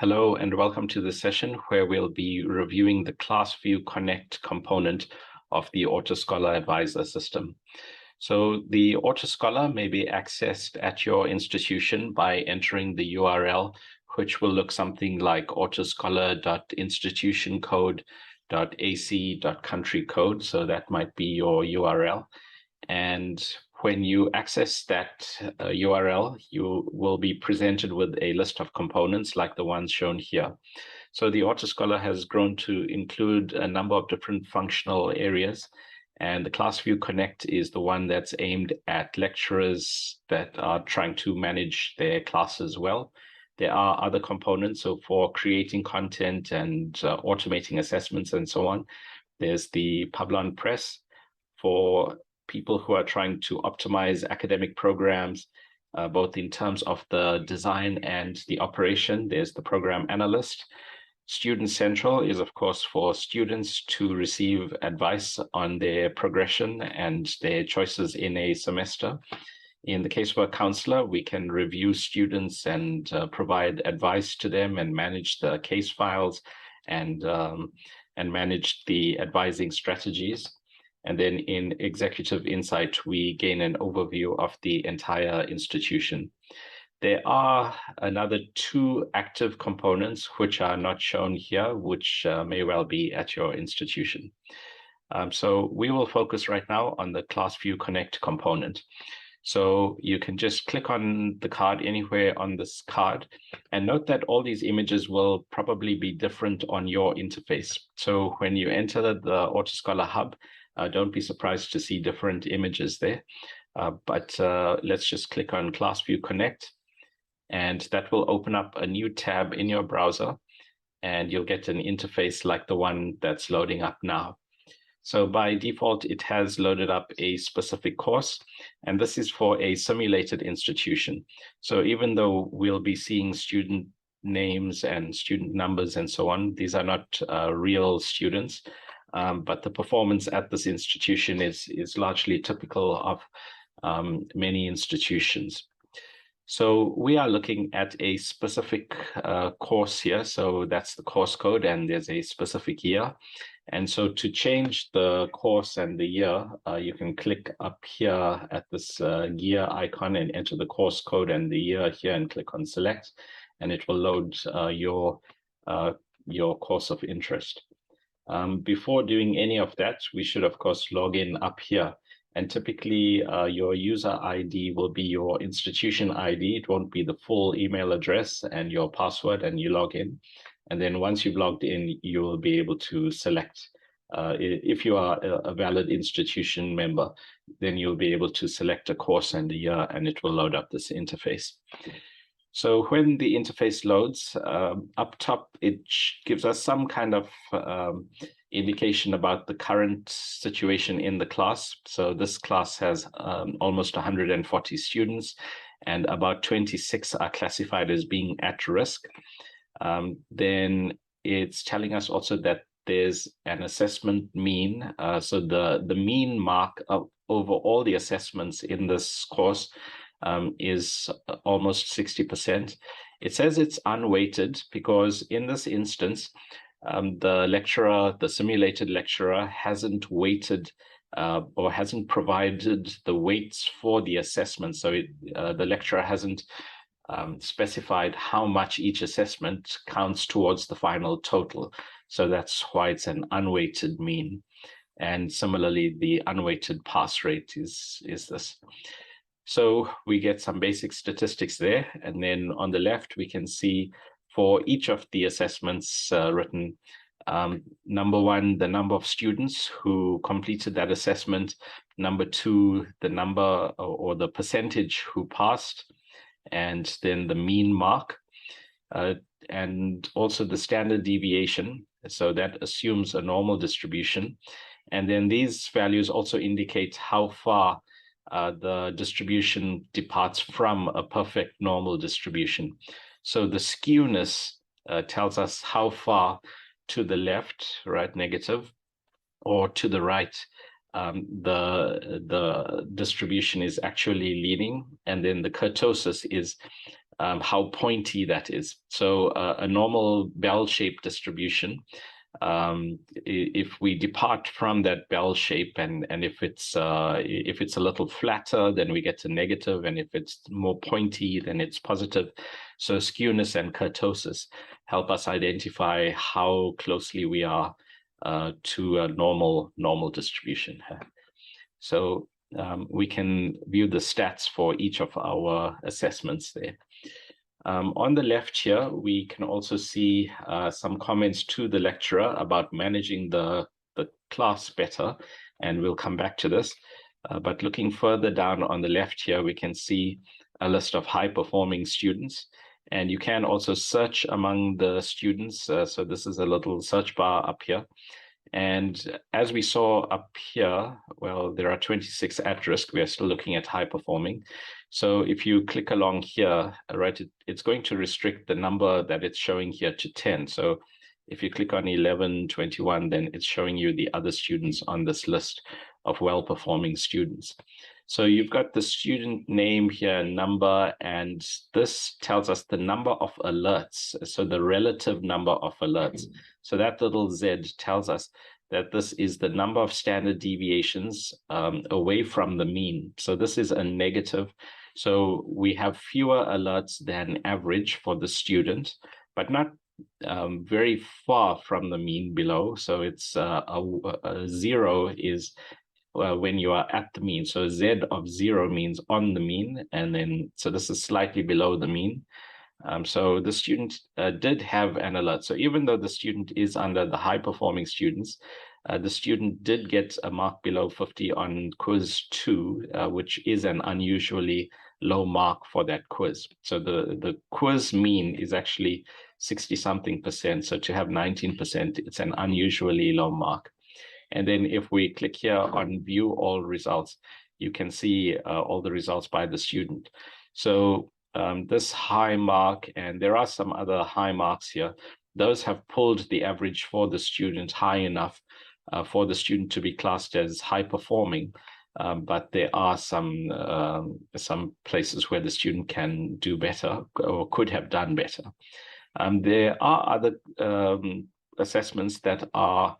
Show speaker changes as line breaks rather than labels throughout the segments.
Hello and welcome to this session where we'll be reviewing the ClassView Connect component of the AutoScholar Advisor system. So the AutoScholar may be accessed at your institution by entering the URL, which will look something like autoscholar.institutioncode.ac.country code. So that might be your URL. And when you access that URL, you will be presented with a list of components like the ones shown here. So the AutoScholar has grown to include a number of different functional areas, and the ClassView Connect is the one that's aimed at lecturers that are trying to manage their classes well. There are other components, so for creating content and automating assessments and so on. There's the Publon Press for people who are trying to optimize academic programs, both in terms of the design and the operation. There's the program analyst. Student Central is, of course, for students to receive advice on their progression and their choices in a semester. In the case of a counselor, we can review students and provide advice to them and manage the case files and manage the advising strategies. And then in Executive Insight, we gain an overview of the entire institution. There are another two active components which are not shown here, which may well be at your institution. So we will focus right now on the ClassView Connect component. So you can just click on the card anywhere on this card, and note that all these images will probably be different on your interface. So when you enter the AutoScholar Hub, don't be surprised to see different images there. But let's just click on ClassView Connect, and that will open up a new tab in your browser, and you'll get an interface like the one that's loading up now. So by default, it has loaded up a specific course, and this is for a simulated institution. So even though we'll be seeing student names and student numbers and so on, these are not real students. But the performance at this institution is largely typical of many institutions. So we are looking at a specific course here. So that's the course code, and there's a specific year. And so to change the course and the year, you can click up here at this gear icon and enter the course code and the year here and click on select, and it will load your course of interest. Before doing any of that, we should, of course, log in up here. And typically, your user ID will be your institution ID. It won't be the full email address and your password, and you log in. And then once you've logged in, you will be able to select. If you are a valid institution member, then you'll be able to select a course and a year, and it will load up this interface. So when the interface loads, up top, it gives us some kind of indication about the current situation in the class. So this class has almost 140 students, and about 26 are classified as being at risk. Then it's telling us also that there's an assessment mean. So the mean mark over all the assessments in this course is almost 60%. It says it's unweighted because in this instance, the simulated lecturer hasn't weighted or hasn't provided the weights for the assessment. So the lecturer hasn't specified how much each assessment counts towards the final total. So that's why it's an unweighted mean. And similarly, the unweighted pass rate is this. So we get some basic statistics there. And then on the left, we can see for each of the assessments written, number one, the number of students who completed that assessment. Number two, the number or the percentage who passed, and then the mean mark, and also the standard deviation. So that assumes a normal distribution. And then these values also indicate how far the distribution departs from a perfect normal distribution. So the skewness tells us how far to the left, right, negative, or to the right, the distribution is actually leaning. And then the kurtosis is how pointy that is. So a normal bell-shaped distribution, if we depart from that bell shape, and if it's a little flatter, then we get a negative, and if it's more pointy, then it's positive. So skewness and kurtosis help us identify how closely we are to a normal distribution. So we can view the stats for each of our assessments there. On the left here, we can also see some comments to the lecturer about managing the class better, and we'll come back to this. But looking further down on the left here, we can see a list of high-performing students, and you can also search among the students. So this is a little search bar up here. And as we saw up here, well, there are 26 at risk. We are still looking at high performing. So if you click along here, right, it's going to restrict the number that it's showing here to 10. So if you click on 11, 21, then it's showing you the other students on this list of well-performing students. So you've got the student name here, number, and this tells us the number of alerts. So the relative number of alerts. So that little Z tells us that this is the number of standard deviations away from the mean. So this is a negative. So we have fewer alerts than average for the student, but not very far from the mean below. So it's a 0 is when you are at the mean. So Z of 0 means on the mean, and then so this is slightly below the mean. So the student did have an alert. So even though the student is under the high-performing students, the student did get a mark below 50 on quiz 2, which is an unusually low mark for that quiz. So the quiz mean is actually 60-something%. So to have 19%, it's an unusually low mark. And then if we click here on view all results, you can see all the results by the student. So this high mark, and there are some other high marks here, those have pulled the average for the student high enough for the student to be classed as high performing. But there are some places where the student can do better or could have done better. There are other assessments that are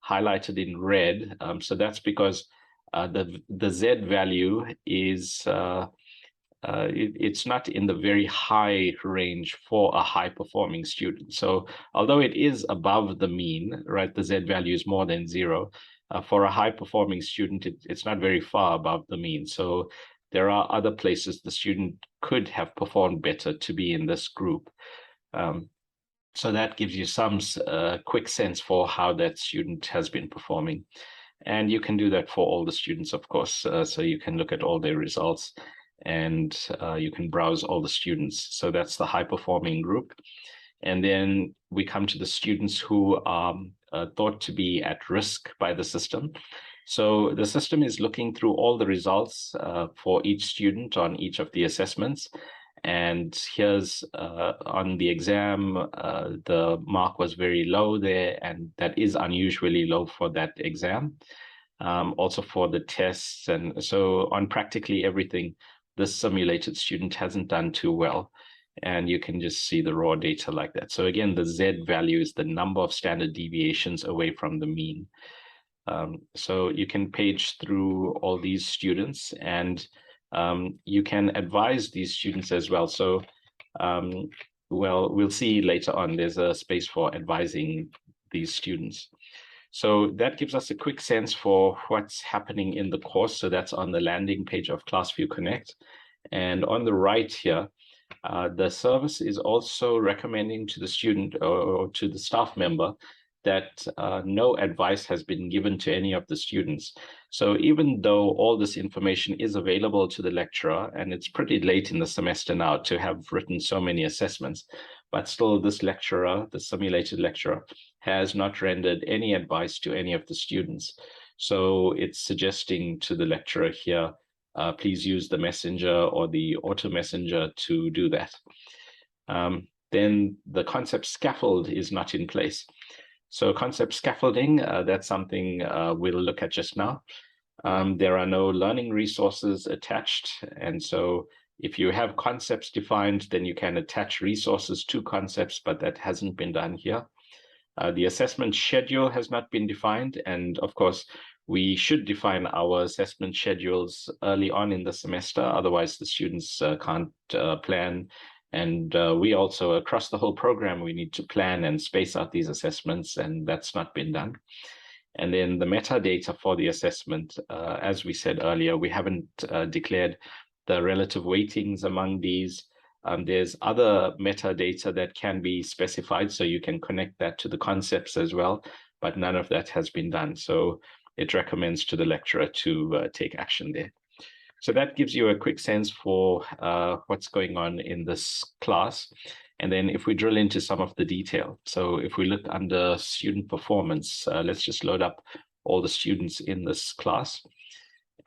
highlighted in red. So that's because the Z value is it's not in the very high range for a high performing student. So although it is above the mean, right, the Z value is more than 0. For a high performing student, it's not very far above the mean. So there are other places the student could have performed better to be in this group. So that gives you some quick sense for how that student has been performing. And you can do that for all the students, of course. So you can look at all their results, and you can browse all the students. So that's the high-performing group. And then we come to the students who are thought to be at risk by the system. So the system is looking through all the results for each student on each of the assessments. And here's on the exam, the mark was very low there, and that is unusually low for that exam. Also for the tests. And so on practically everything, this simulated student hasn't done too well. And you can just see the raw data like that. So again, the Z value is the number of standard deviations away from the mean. So you can page through all these students, and you can advise these students as well. So, well, we'll see later on, there's a space for advising these students. So that gives us a quick sense for what's happening in the course. So that's on the landing page of ClassView Connect. And on the right here, the service is also recommending to the student or to the staff member that no advice has been given to any of the students. So even though all this information is available to the lecturer, and it's pretty late in the semester now to have written so many assessments, but still this lecturer, the simulated lecturer, has not rendered any advice to any of the students. So it's suggesting to the lecturer here, please use the messenger or the auto messenger to do that. Then the concept scaffold is not in place. So concept scaffolding, that's something we'll look at just now. There are no learning resources attached. And so If you have concepts defined, then you can attach resources to concepts, but that hasn't been done here. The assessment schedule has not been defined, and of course, we should define our assessment schedules early on in the semester, otherwise the students can't plan. And we also, across the whole program, we need to plan and space out these assessments, and that's not been done. And then the metadata for the assessment, as we said earlier, we haven't declared the relative weightings among these. There's other metadata that can be specified, so you can connect that to the concepts as well, but none of that has been done. So it recommends to the lecturer to take action there. So that gives you a quick sense for what's going on in this class. And then if we drill into some of the detail, so if we look under student performance, let's just load up all the students in this class.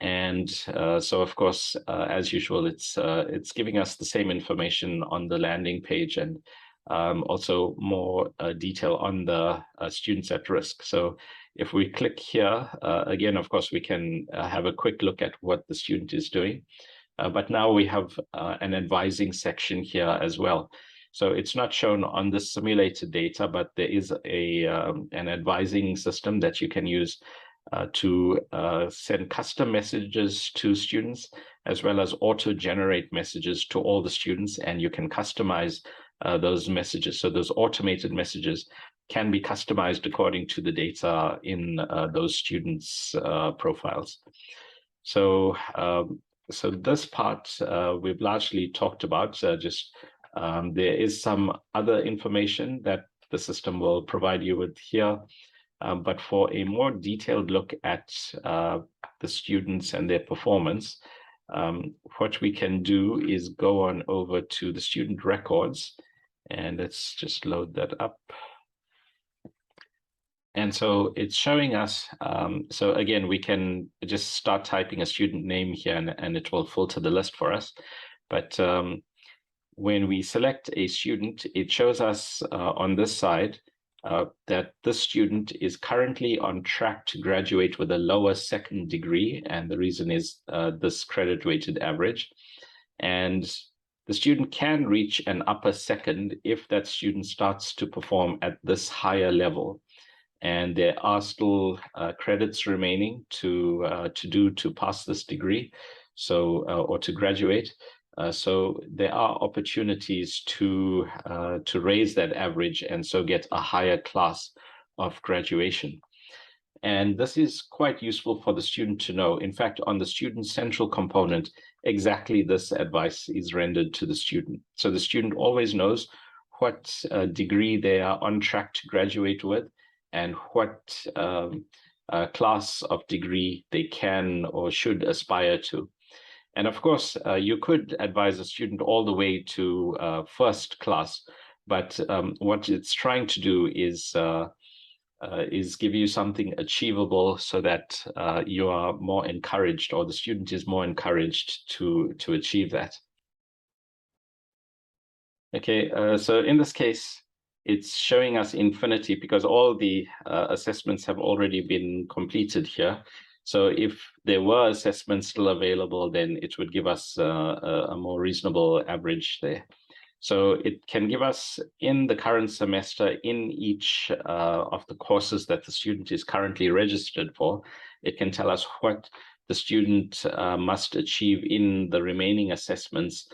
And so, of course, as usual, it's giving us the same information on the landing page, and also more detail on the students at risk. So if we click here, again, of course, we can have a quick look at what the student is doing. But now we have an advising section here as well. So it's not shown on the simulated data, but there is an advising system that you can use to send custom messages to students, as well as auto-generate messages to all the students, and you can customize those messages. So those automated messages can be customized according to the data in those students' profiles. So, so this part we've largely talked about. There is some other information that the system will provide you with here. But for a more detailed look at the students and their performance, what we can do is go on over to the student records, and let's just load that up. And so it's showing us, so again, we can just start typing a student name here, and it will filter the list for us. But when we select a student, it shows us on this side that this student is currently on track to graduate with a lower second degree, and the reason is this credit weighted average. And the student can reach an upper second if that student starts to perform at this higher level. And there are still credits remaining to pass this degree, so or to graduate. So there are opportunities to raise that average and so get a higher class of graduation. And this is quite useful for the student to know. In fact, on the student central component, exactly this advice is rendered to the student. So the student always knows what degree they are on track to graduate with, and what class of degree they can or should aspire to. And of course, you could advise a student all the way to first class, but what it's trying to do is give you something achievable so that you are more encouraged, or the student is more encouraged to achieve that. Okay, so in this case, it's showing us infinity because all the assessments have already been completed here. So if there were assessments still available, then it would give us a more reasonable average there. So it can give us, in the current semester, in each of the courses that the student is currently registered for, it can tell us what the student must achieve in the remaining assessments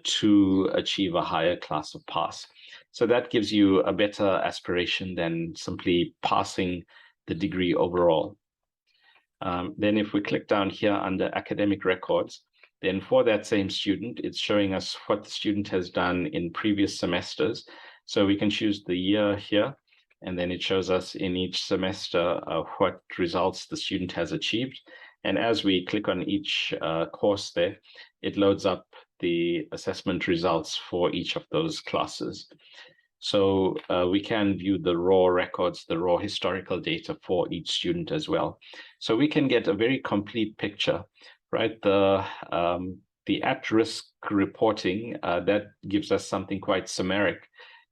to achieve a higher class of pass. So that gives you a better aspiration than simply passing the degree overall. Then if we click down here under academic records, then for that same student, it's showing us what the student has done in previous semesters. So we can choose the year here, and then it shows us in each semester what results the student has achieved. And as we click on each course there, it loads up the assessment results for each of those classes. So we can view the raw records, the raw historical data for each student as well. So we can get a very complete picture, right? The at-risk reporting, that gives us something quite summaric.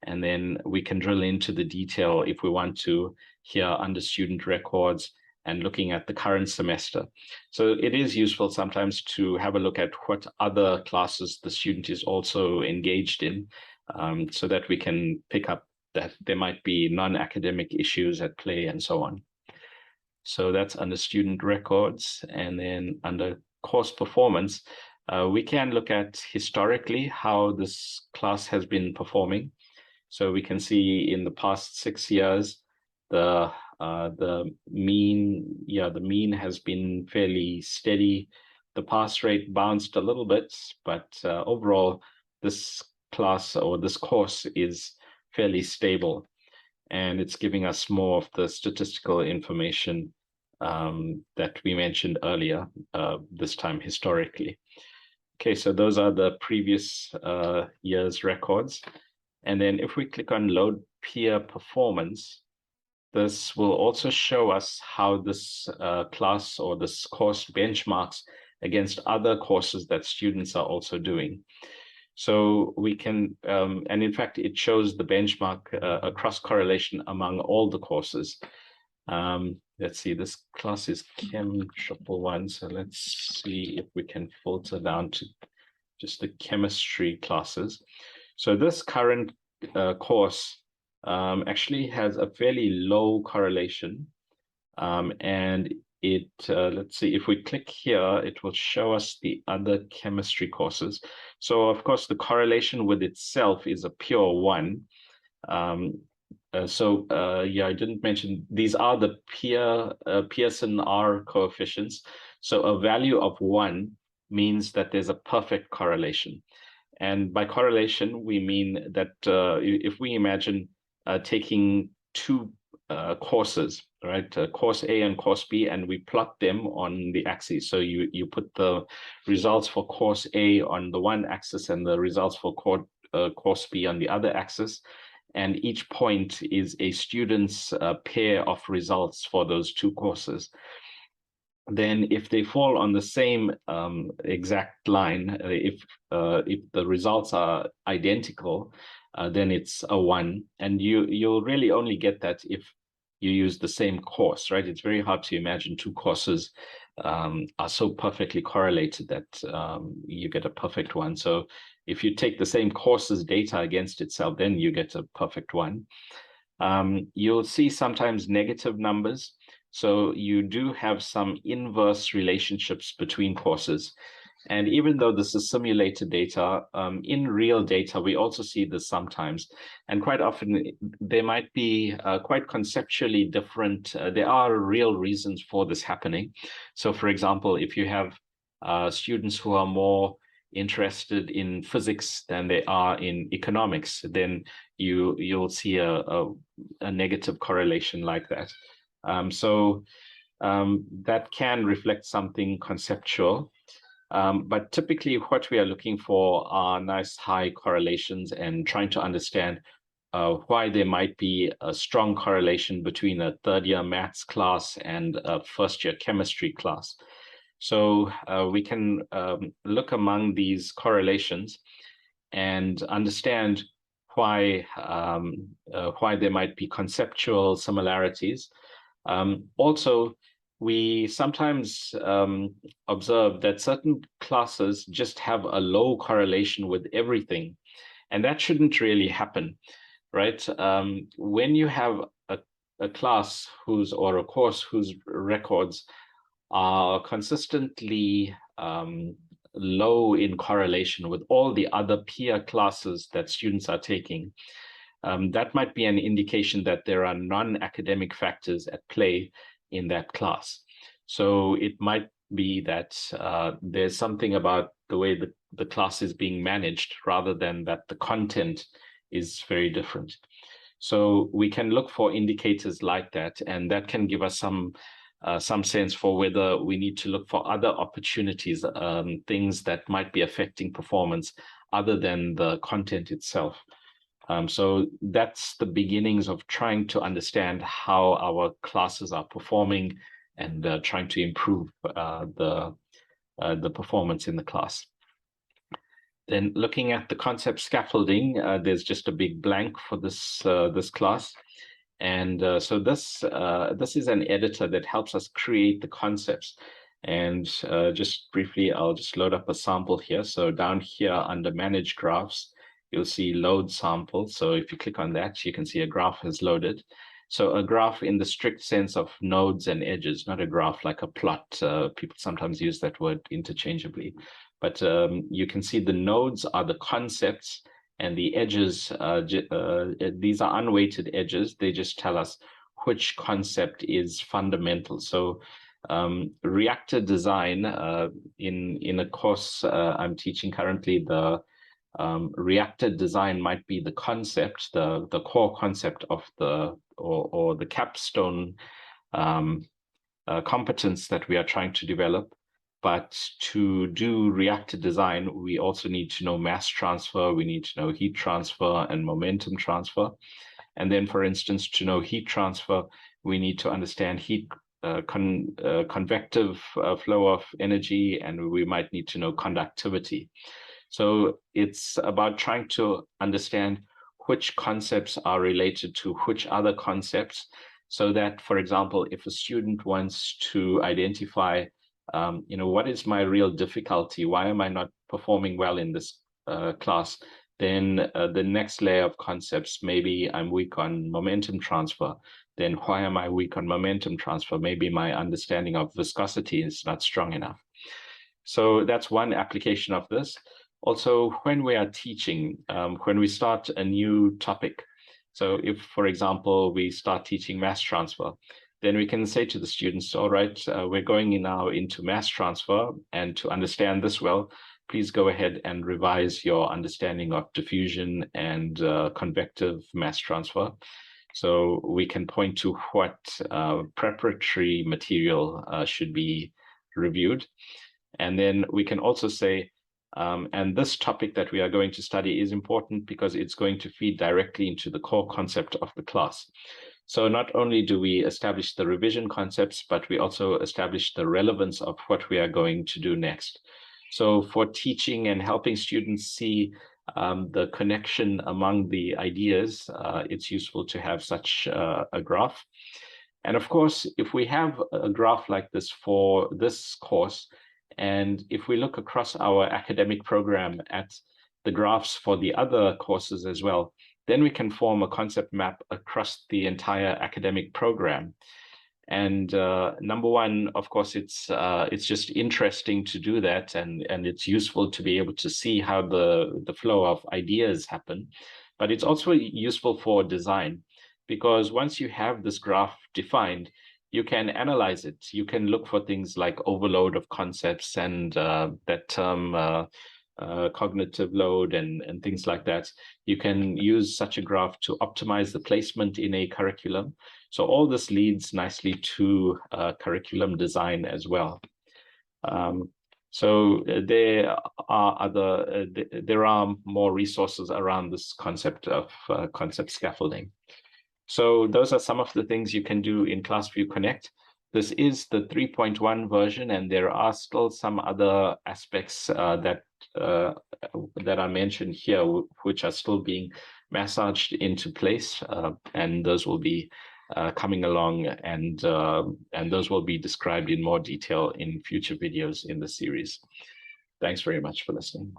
And then we can drill into the detail if we want to here under student records and looking at the current semester. So it is useful sometimes to have a look at what other classes the student is also engaged in, so that we can pick up that there might be non-academic issues at play and so on. So that's under student records. And then under course performance, we can look at historically how this class has been performing. So we can see in the past 6 years, the mean has been fairly steady. The pass rate bounced a little bit, but overall, this class or this course is fairly stable, and it's giving us more of the statistical information that we mentioned earlier, this time historically. Okay, so those are the previous year's records. And then if we click on load peer performance, this will also show us how this class or this course benchmarks against other courses that students are also doing. So we can, and in fact, it shows the benchmark, a cross correlation among all the courses. Let's see, this class is Chem 111. So let's see if we can filter down to just the chemistry classes. So this current course actually has a fairly low correlation. And it, let's see, if we click here, it will show us the other chemistry courses. So of course, the correlation with itself is a pure 1. Yeah, I didn't mention, these are the Pearson R coefficients. So a value of 1 means that there's a perfect correlation. And by correlation, we mean that if we imagine taking two courses, right, course A and course B, and we plot them on the axis. So you put the results for course A on the one axis and the results for course B on the other axis. And each point is a student's pair of results for those two courses. Then if they fall on the same exact line, if the results are identical, then it's a 1. And you'll really only get that if you use the same course, right? It's very hard to imagine two courses are so perfectly correlated that you get a perfect 1. So if you take the same course's data against itself, then you get a perfect 1. You'll see sometimes negative numbers. So you do have some inverse relationships between courses. And even though this is simulated data, in real data, we also see this sometimes. And quite often, they might be quite conceptually different. There are real reasons for this happening. So for example, if you have students who are more interested in physics than they are in economics, then you'll see a negative correlation like that. That can reflect something conceptual. But typically what we are looking for are nice high correlations and trying to understand why there might be a strong correlation between a third-year maths class and a first-year chemistry class. So we can look among these correlations and understand why there might be conceptual similarities. Also, we sometimes observe that certain classes just have a low correlation with everything, and that shouldn't really happen, right? When you have a class or a course whose records are consistently low in correlation with all the other peer classes that students are taking, that might be an indication that there are non-academic factors at play in that class. So it might be that there's something about the way the class is being managed rather than that the content is very different. So we can look for indicators like that, and that can give us some sense for whether we need to look for other opportunities, things that might be affecting performance other than the content itself. So that's the beginnings of trying to understand how our classes are performing and trying to improve the performance in the class. Then looking at the concept scaffolding, there's just a big blank for this class. And so this is an editor that helps us create the concepts. And just briefly, I'll just load up a sample here. So down here under Manage Graphs, you'll see Load Sample. So if you click on that, you can see a graph has loaded. So a graph in the strict sense of nodes and edges, not a graph like a plot. People sometimes use that word interchangeably. But you can see the nodes are the concepts, and the edges, these are unweighted edges. They just tell us which concept is fundamental. So reactor design, in a course I'm teaching currently, the reactor design might be the concept, the core concept of or the capstone competence that we are trying to develop. But to do reactor design, we also need to know mass transfer, we need to know heat transfer and momentum transfer. And then, for instance, to know heat transfer, we need to understand heat convective flow of energy, and we might need to know conductivity. So it's about trying to understand which concepts are related to which other concepts, so that, for example, if a student wants to identify what is my real difficulty? Why am I not performing well in this class? Then the next layer of concepts, maybe I'm weak on momentum transfer. Then why am I weak on momentum transfer? Maybe my understanding of viscosity is not strong enough. So that's one application of this. Also, when we are teaching, when we start a new topic, so if, for example, we start teaching mass transfer, then we can say to the students, all right, we're going now into mass transfer, and to understand this well, please go ahead and revise your understanding of diffusion and convective mass transfer. So we can point to what preparatory material should be reviewed. And then we can also say, and this topic that we are going to study is important because it's going to feed directly into the core concept of the class. So not only do we establish the revision concepts, but we also establish the relevance of what we are going to do next. So for teaching and helping students see the connection among the ideas, it's useful to have such a graph. And of course, if we have a graph like this for this course, and if we look across our academic program at the graphs for the other courses as well, then we can form a concept map across the entire academic program. And number one, of course, it's just interesting to do that, and it's useful to be able to see how the flow of ideas happen. But it's also useful for design, because once you have this graph defined, you can analyze it. You can look for things like overload of concepts and that term cognitive load and things like that. You can use such a graph to optimize the placement in a curriculum. So all this leads nicely to curriculum design as well. So there are more resources around this concept of concept scaffolding. So those are some of the things you can do in ClassView Connect. This is the 3.1 version, and there are still some other aspects that are mentioned here, which are still being massaged into place, and those will be coming along, and those will be described in more detail in future videos in the series. Thanks very much for listening.